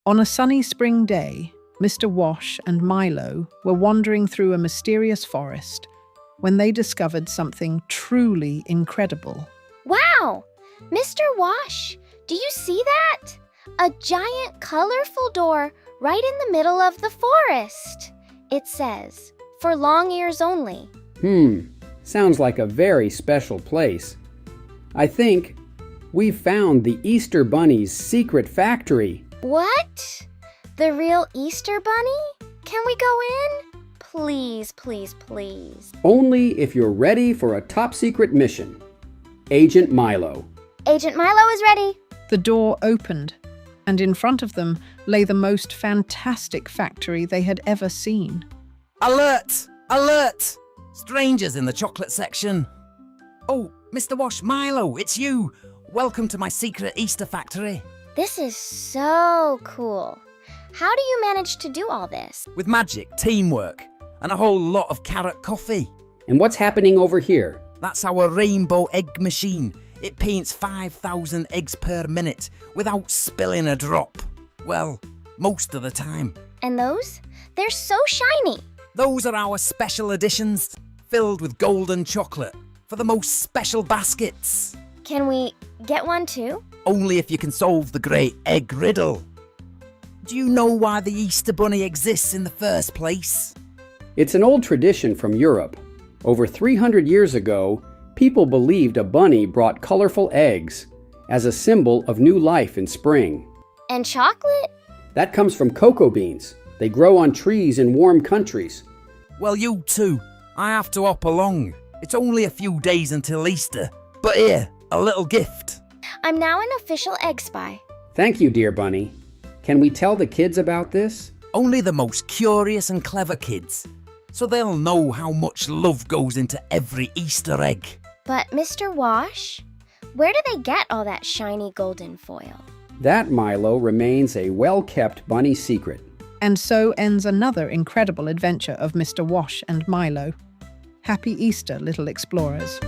On a sunny spring day, Mr. Wash and Milo were wandering through a mysterious forest when they discovered something truly incredible. Wow! Mr. Wash, do you see that? A giant, colorful door right in the middle of the forest. It says, "For long ears only." Sounds like a very special place. I think we've found the Easter Bunny's secret factory. What? The real Easter Bunny? Can we go in? Please, please, please. Only if you're ready for a top-secret mission. Agent Milo. Agent Milo is ready. The door opened, and in front of them lay the most fantastic factory they had ever seen. Alert! Alert! Strangers in the chocolate section. Oh, Mr. Wash, Milo, it's you. Welcome to my secret Easter factory. This is so cool. How do you manage to do all this? With magic, teamwork, and a whole lot of carrot coffee. And what's happening over here? That's our rainbow egg machine. It paints 5,000 eggs per minute without spilling a drop. Well, most of the time. And those? They're so shiny. Those are our special editions, filled with golden chocolate for the most special baskets. Can we get one too? Only if you can solve the great egg riddle. Do you know why the Easter Bunny exists in the first place? It's an old tradition from Europe. Over 300 years ago, people believed a bunny brought colorful eggs as a symbol of new life in spring. And chocolate? That comes from cocoa beans. They grow on trees in warm countries. Well, you too. I have to hop along. It's only a few days until Easter. But here, a little gift. I'm now an official egg spy. Thank you, dear bunny. Can we tell the kids about this? Only the most curious and clever kids. So they'll know how much love goes into every Easter egg. But Mr. Wash, where do they get all that shiny golden foil? That, Milo, remains a well-kept bunny secret. And so ends another incredible adventure of Mr. Wash and Milo. Happy Easter, little explorers.